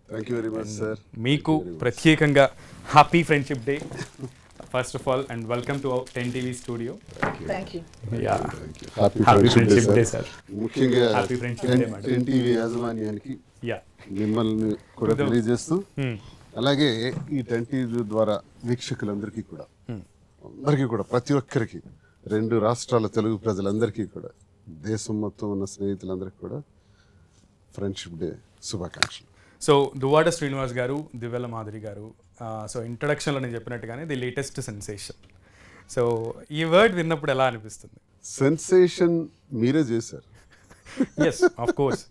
Thank you very much sir. మీకు ప్రత్యేకంగా happy friendship day first of all and welcome to 10 TV studio. Thank you. Happy friendship day sir. ముఖ్యంగా happy friendship day madam. NTV యాజమాన్యానికి యా మిమ్మల్ని కూడా తెలియజేస్తూ అలాగే ఈ 10 టీవీ ద్వారా వీక్షకులందరికీ కూడా అందరికీ కూడా ప్రతి ఒక్కరికి 2 రాష్ట్రాల తెలుగు ప్రజలందరికీ కూడా దేశం మొత్తం ఉన్న స్నేహితులందరికీ కూడా ఫ్రెండ్షిప్ డే శుభాకాంక్షలు. సో దువ్వాడ శ్రీనివాస్ గారు, దివ్యల మాధురి గారు, సో ఇంట్రడక్షన్లో నేను చెప్పినట్టుగానే ది లేటెస్ట్ సెన్సేషన్. సో ఈ వర్డ్ విన్నప్పుడు ఎలా అనిపిస్తుంది? సెన్సేషన్ మీరే చేశారు. Yes of course.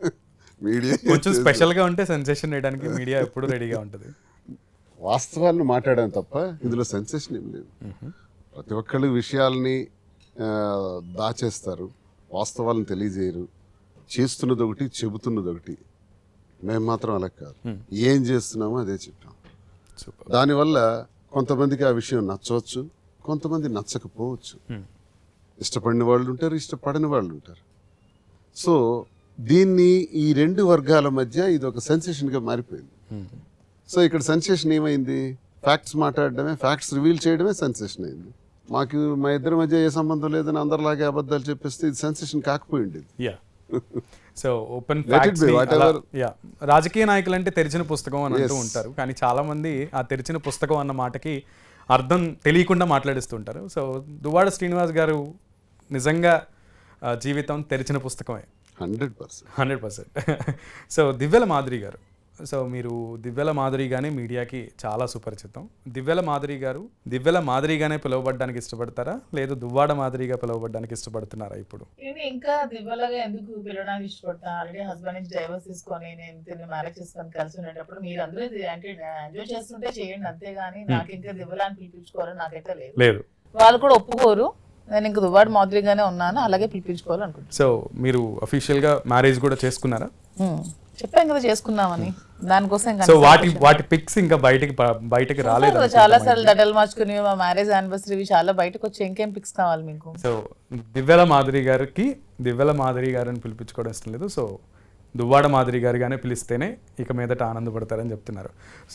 మీడియా కొంచెం స్పెషల్గా ఉంటే సెన్సేషన్ వేయడానికి మీడియా ఎప్పుడు రెడీగా ఉంటుంది. వాస్తవాలను మాట్లాడాను తప్ప ఇందులో సెన్సేషన్ ఏం లేదు. ప్రతి ఒక్కళ్ళు విషయాల్ని దాచేస్తారు, వాస్తవాలను తెలియజేయరు. చేస్తున్నది ఒకటి, చెబుతున్నది ఒకటి. మేము మాత్రం అలా కాదు, ఏం చేస్తున్నామో అదే చెప్పాం. దానివల్ల కొంతమందికి ఆ విషయం నచ్చవచ్చు, కొంతమంది నచ్చకపోవచ్చు. ఇష్టపడిన వాళ్ళు ఉంటారు, ఇష్టపడని వాళ్ళు ఉంటారు. సో దీన్ని ఈ 2 వర్గాల మధ్య ఇది ఒక సెన్సేషన్గా మారిపోయింది. సో ఇక్కడ సెన్సేషన్ ఏమైంది? ఫ్యాక్ట్స్ మాట్లాడడమే, ఫ్యాక్ట్స్ రివీల్ చేయడమే సెన్సేషన్ అయింది. మాకు మా ఇద్దరి మధ్య ఏ సంబంధం లేదని అందరిలాగే అబద్ధాలు చెప్పేస్తే ఇది సెన్సేషన్ కాకపోయింది. Yeah so open whatever. Yeah రాజకీయ నాయకులు అంటే తెరిచిన పుస్తకం అని అంటూ ఉంటారు, కానీ చాలా మంది ఆ తెరిచిన పుస్తకం అన్న మాటకి అర్థం తెలియకుండా మాట్లాడిస్తుంటారు. సో దువ్వాడ శ్రీనివాస్ గారు నిజంగా జీవితం తెరిచిన పుస్తకమే 100%. సో దివ్యల మాధురి గారు, సో మీరు దివ్యల మాధురిగానే మీడియాకి చాలా సుపరిచితం. దివ్యల మాధురిగానే పిలువబడడానికి ఇష్టపడతారా, లేదు దువ్వాడ మాధురిగా పిలువబడడానికి ఇష్టపడుతున్నారా? ఇప్పుడు నేను ఇంకా దివ్వలగా ఎందుకు పిలవడానికి ఇష్టపడతాను. ఆల్రెడీ హస్బెండ్ నుంచి డైవర్స్ తీసుకొని నేను తిరిగి మ్యారేజ్ చేసుకొని కలిసి ఉండేటప్పుడు మీరు అందరూ అంటే ఎంజాయ్ చేస్తుంటే చేయండి, అంతేగాని నాకు ఇంకా దివ్వలాని పిలిపించుకోవాలని నాకైతే లేదు. వాళ్ళు కూడా ఒప్పుకోరు. నేను ఇంకా దువ్వాడ మాధురిగానే ఉన్నాను, అలాగే పిలిపించుకోవాలనుకుంటున్నాను. సో మీరు అఫీషియల్గా మ్యారేజ్ కూడా చేసుకున్నారా? చెప్పాను కదా చేసుకున్నామని. దానికోసం సో వాటి పిక్స్ ఇంకా బయటకి రాలేదు. చాలా సార్లు దడలు మార్చుకుని మా మ్యారేజ్ యానివర్సరీ చాలా బయటకు వచ్చి ఇంకేం పిక్స్ కావాలి మీకు? సో దివ్యల మాధురి గారిని పిలిపించుకోవడం ఇష్టం లేదు. సో దువ్వాడ మాధురి గారిగానే పిలిస్తేనే ఇక మీదట ఆనందపడతారని చెప్తున్నారు. సో